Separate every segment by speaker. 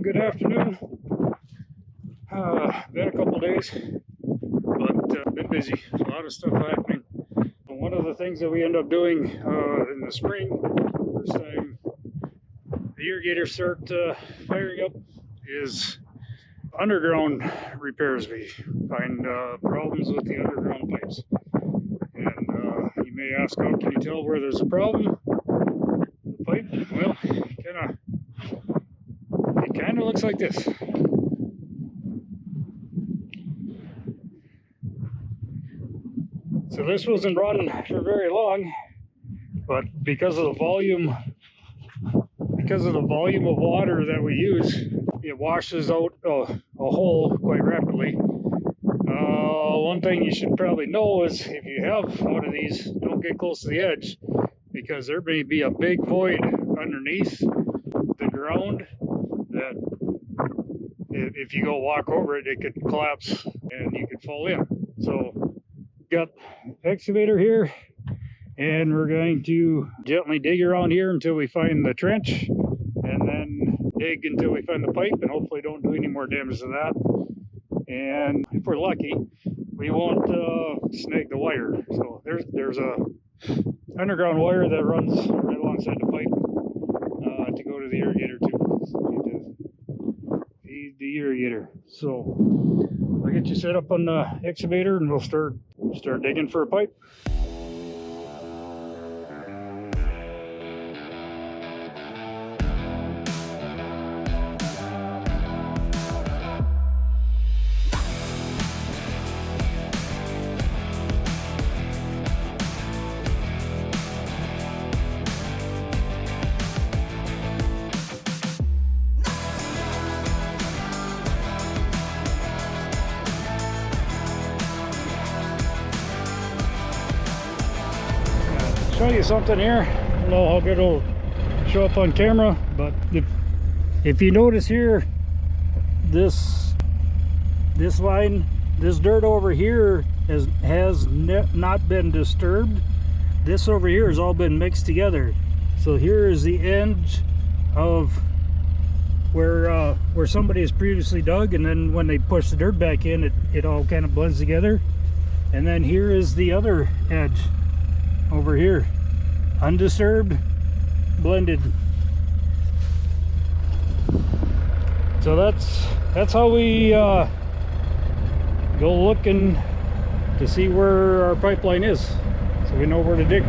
Speaker 1: good afternoon. Been a couple days, but been busy. A lot of stuff happening. One of the things that we end up doing in the spring, first time the irrigators start firing up, is underground repairs. We find problems with the underground pipes, and you may ask, how can you tell where there's a problem? The pipe? Well, it kind of looks like this. So this wasn't run for very long, but because of the volume of water that we use, it washes out a hole quite rapidly. One thing you should probably know is if you have one of these, don't get close to the edge, because there may be a big void underneath the ground that if you go walk over it, it could collapse and you could fall in. So got excavator here, and we're going to gently dig around here until we find the trench, and then dig until we find the pipe, and hopefully don't do any more damage to that. And if we're lucky, we won't snag the wire. So there's a underground wire that runs right alongside the pipe to go to the irrigator too. Feed the irrigator. So I'll get you set up on the excavator, and we'll start digging for a pipe. Show you something here. I don't know how good it'll show up on camera, but if you notice here, this line, this dirt over here has not been disturbed. This over here has all been mixed together. So here is the end of where somebody has previously dug, and then when they push the dirt back in, it all kind of blends together. And then here is the other edge over here, undisturbed, blended. So that's how we go looking to see where our pipeline is, so we know where to dig.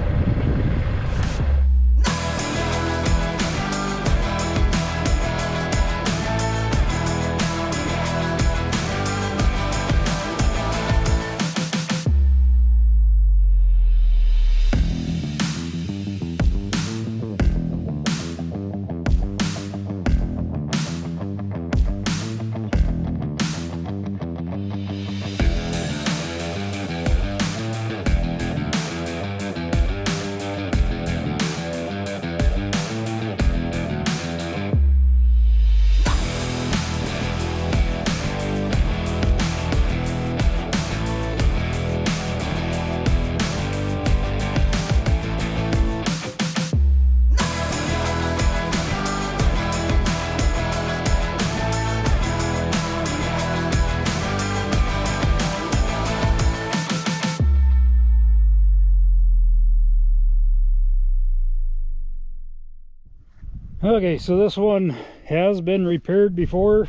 Speaker 1: Okay, so this one has been repaired before.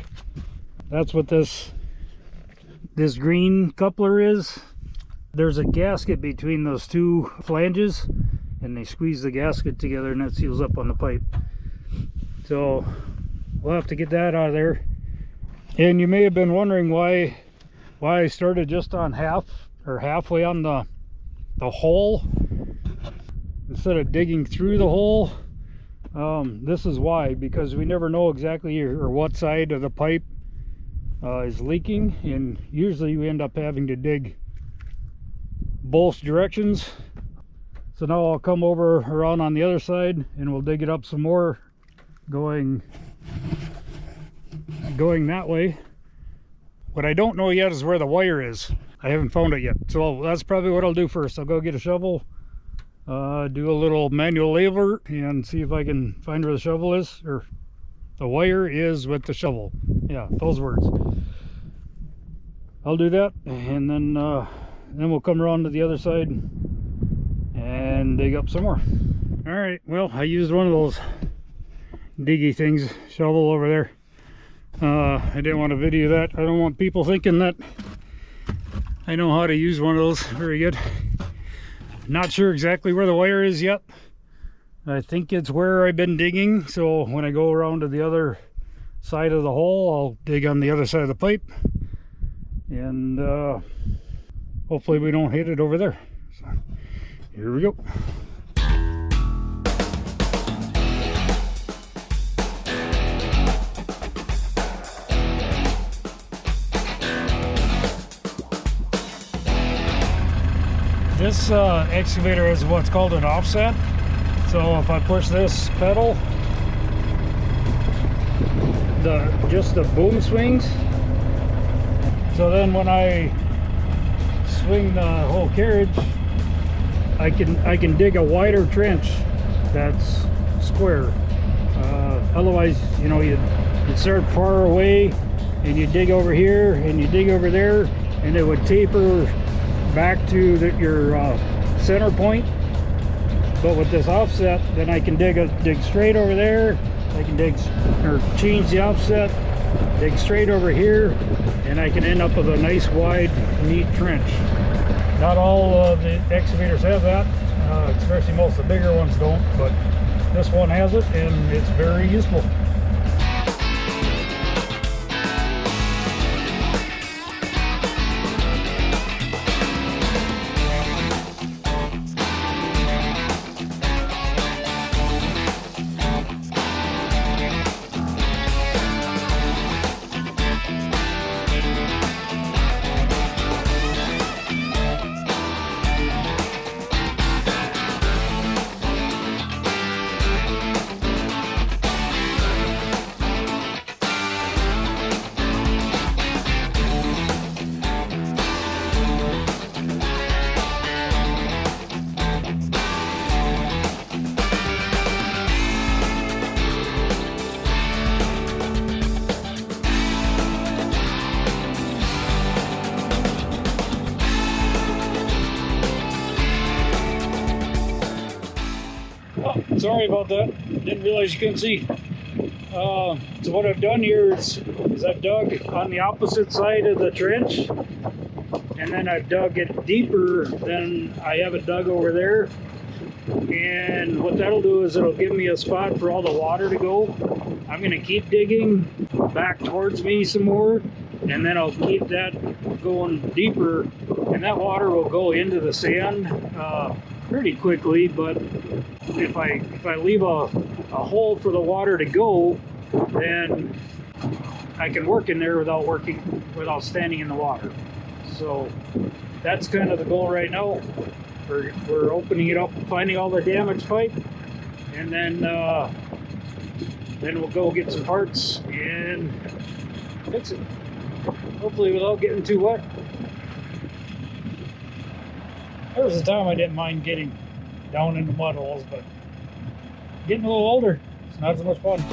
Speaker 1: That's what this green coupler is. There's a gasket between those two flanges, and they squeeze the gasket together, and that seals up on the pipe. So we'll have to get that out of there. And you may have been wondering why I started just on halfway on the hole instead of digging through the hole. This is why, because we never know exactly or what side of the pipe is leaking, and usually we end up having to dig both directions. So now I'll come over around on the other side, and we'll dig it up some more, going that way. What I don't know yet is where the wire is. I haven't found it yet, so that's probably what I'll do first. I'll go get a shovel, do a little manual labor, and see if I can find where the shovel is, or The wire is with the shovel. Yeah, those words. I'll do that, and then we'll come around to the other side and dig up some more. All right, well, I used one of those diggy things, shovel over there. I didn't want to video that. I don't want people thinking that I know how to use one of those very good. Not sure exactly where the wire is yet. I think it's where I've been digging, so when I go around to the other side of the hole, I'll dig on the other side of the pipe, and hopefully we don't hit it over there. So here we go. This excavator is what's called an offset. So if I push this pedal, just the boom swings. So then when I swing the whole carriage, I can dig a wider trench that's square. Otherwise, you know, you'd start far away and you dig over here and you dig over there, and it would taper back to your center point. But with this offset, then I can dig straight over there. I can dig or change the offset, dig straight over here, and I can end up with a nice wide, neat trench. Not all of the excavators have that, especially most of the bigger ones don't, but this one has it, and it's very useful. Sorry about that. Didn't realize you couldn't see. So what I've done here is I've dug on the opposite side of the trench, and then I've dug it deeper than I have it dug over there. And what that'll do is it'll give me a spot for all the water to go. I'm going to keep digging back towards me some more, and then I'll keep that going deeper, and that water will go into the sand pretty quickly. But if I leave a hole for the water to go, then I can work in there without standing in the water. So that's kind of the goal right now. We're opening it up, finding all the damaged pipe, and then we'll go get some parts and fix it. Hopefully without getting too wet. There was a time I didn't mind getting down into mud holes, but getting a little older, it's not as much fun.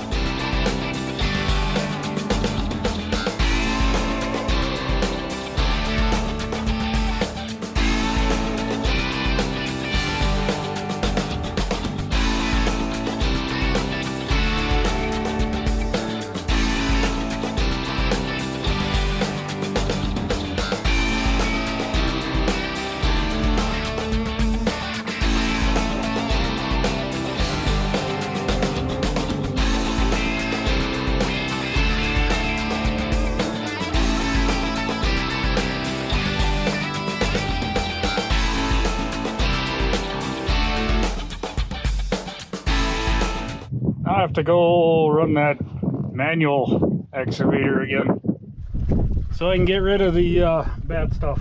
Speaker 1: I have to go run that manual excavator again so I can get rid of the bad stuff.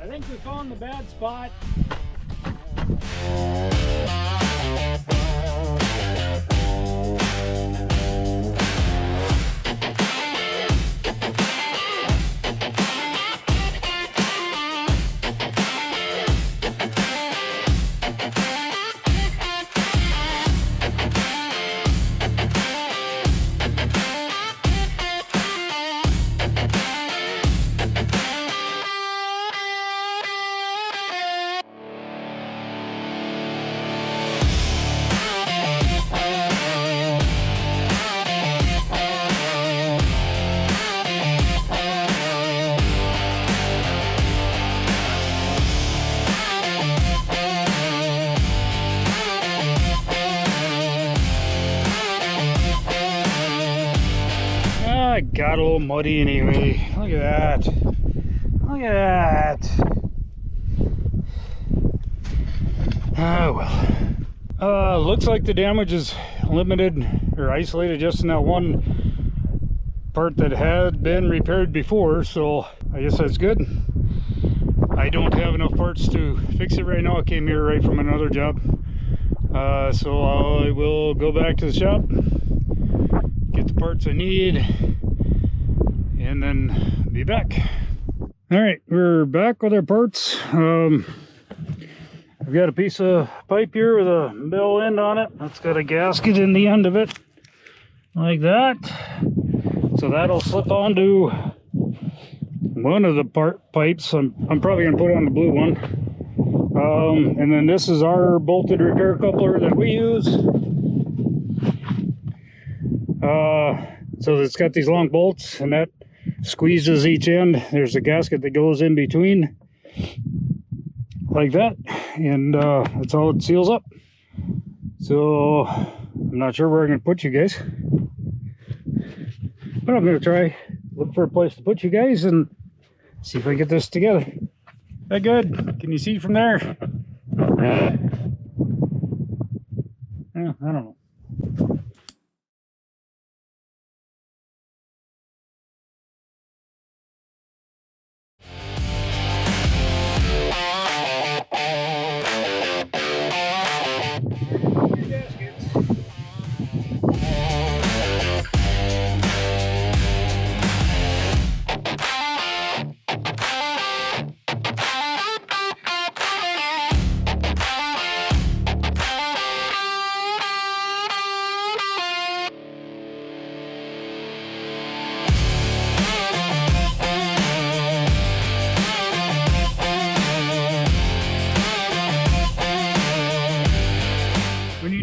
Speaker 1: I think we found the bad spot. got a little muddy anyway. Look at that. Look at that. Oh well. Looks like the damage is limited or isolated just in that one part that had been repaired before, so I guess that's good. I don't have enough parts to fix it right now. I came here right from another job. So I will go back to the shop, get the parts I need, and then be back. Alright, we're back with our parts. I've got a piece of pipe here with a bell end on it. That's got a gasket in the end of it, like that. So that'll slip onto one of the pipes. I'm probably going to put it on the blue one. And then this is our bolted repair coupler that we use. So it's got these long bolts, and that squeezes each end. There's a gasket that goes in between, like that, and that's how it seals up. So I'm not sure where I'm going to put you guys, but I'm going to try look for a place to put you guys and see if I can get this together. That good? Can you see from there? Yeah, I don't know.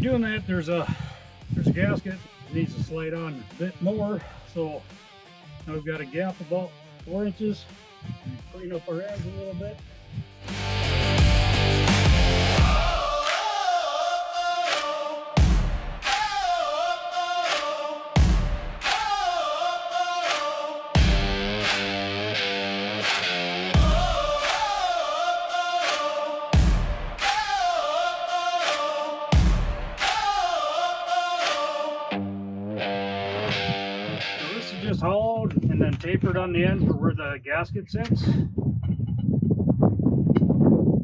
Speaker 1: Doing that, there's a gasket that needs to slide on a bit more, so now we've got a gap about 4 inches. Clean up our edge a little bit. Just hollowed and then tapered on the end for where the gasket sits. So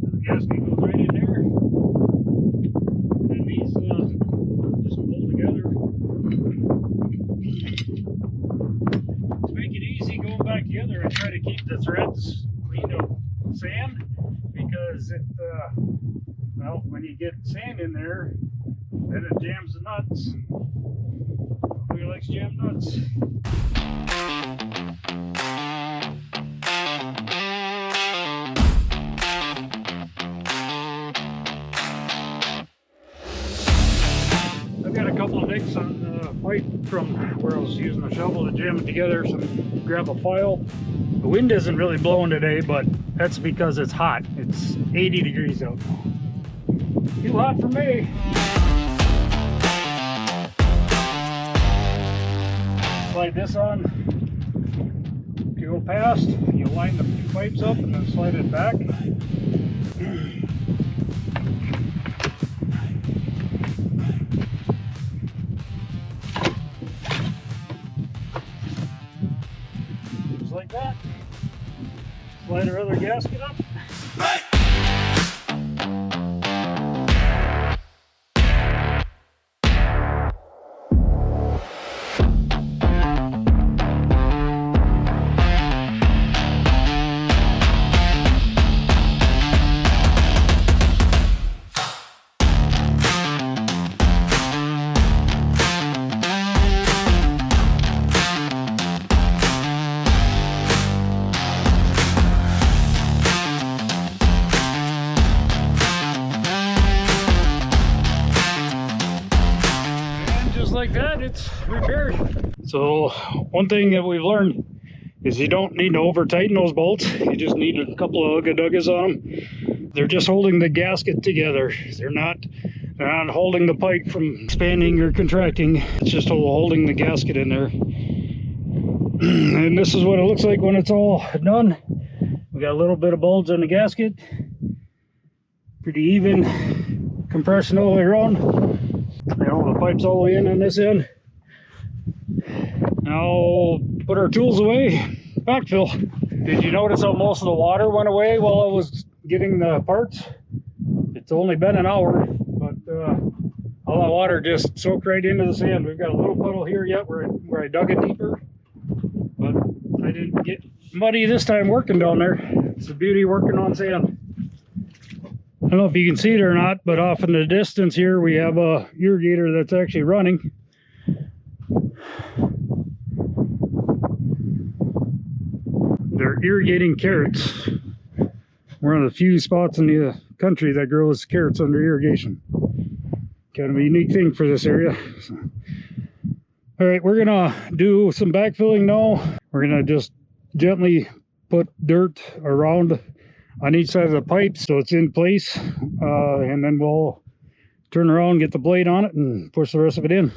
Speaker 1: the gasket goes right in there, and these just hold together. To make it easy going back together, I try to keep the threads clean of sand, because it well, when you get sand in there, then it jams the nuts. Nobody likes jam nuts. I've got a couple of nicks on the pipe from where I was using the shovel to jam it together, so grab a file. The wind isn't really blowing today, but that's because it's hot. It's 80 degrees out. Too hot for me. Slide this on. If you go past, you line the two pipes up and then slide it back. Just like that. Slide our other gasket up. Right. Like that, it's repaired. So one thing that we've learned is you don't need to over tighten those bolts. You just need a couple of ugga-duggas on them. They're just holding the gasket together. They're not holding the pipe from expanding or contracting. It's just holding the gasket in there. And this is what it looks like when it's all done. We got a little bit of bulge on the gasket. Pretty even compression all the way around. And all the pipes all the way in on this end. Now put our tools away. Backfill. Did you notice how most of the water went away while I was getting the parts? It's only been an hour, but all that water just soaked right into the sand. We've got a little puddle here yet where I dug it deeper, but I didn't get muddy this time working down there. It's a beauty working on sand. I don't know if you can see it or not, but off in the distance here we have a irrigator that's actually running. They're irrigating carrots. We're one of the few spots in the country that grows carrots under irrigation. Kind of a unique thing for this area. So. All right, we're gonna do some backfilling now. We're gonna just gently put dirt around on each side of the pipe so it's in place, and then we'll turn around, get the blade on it, and push the rest of it in.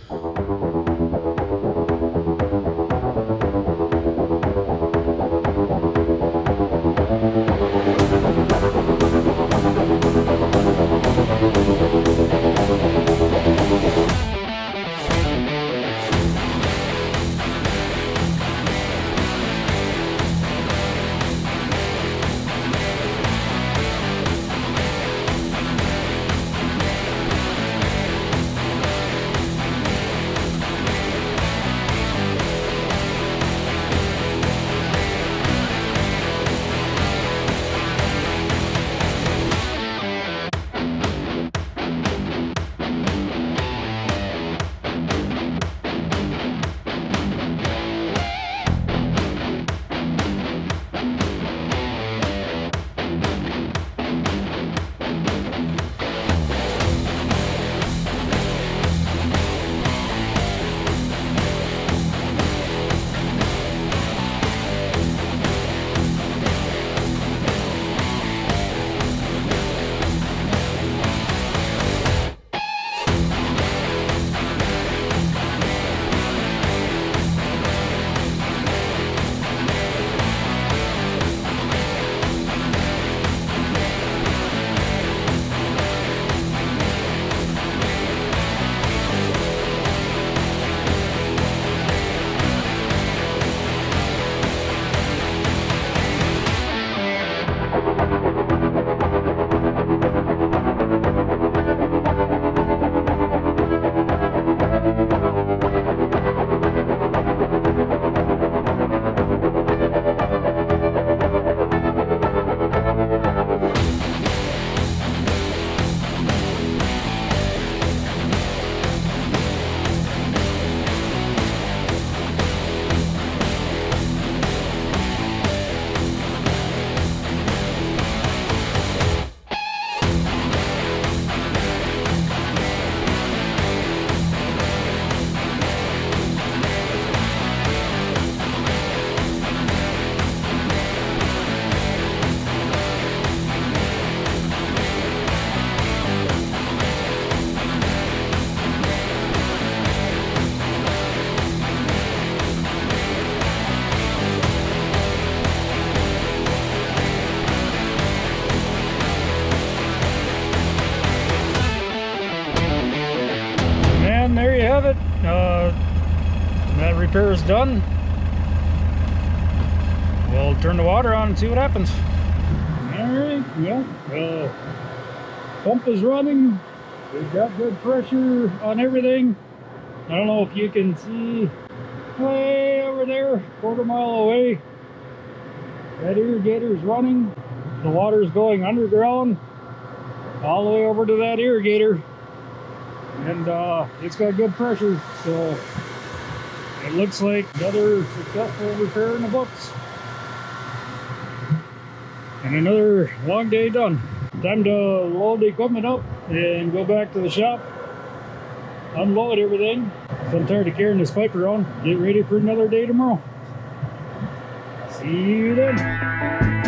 Speaker 1: It. That repair is done. We'll turn the water on and see what happens. Alright, yeah. Pump is running. We've got good pressure on everything. I don't know if you can see way over there, quarter-mile away. That irrigator is running. The water is going underground all the way over to that irrigator. And it's got good pressure, so it looks like another successful repair in the books. And another long day done. Time to load the equipment up and go back to the shop, unload everything. So I'm tired of carrying this pipe around. Get ready for another day tomorrow. See you then.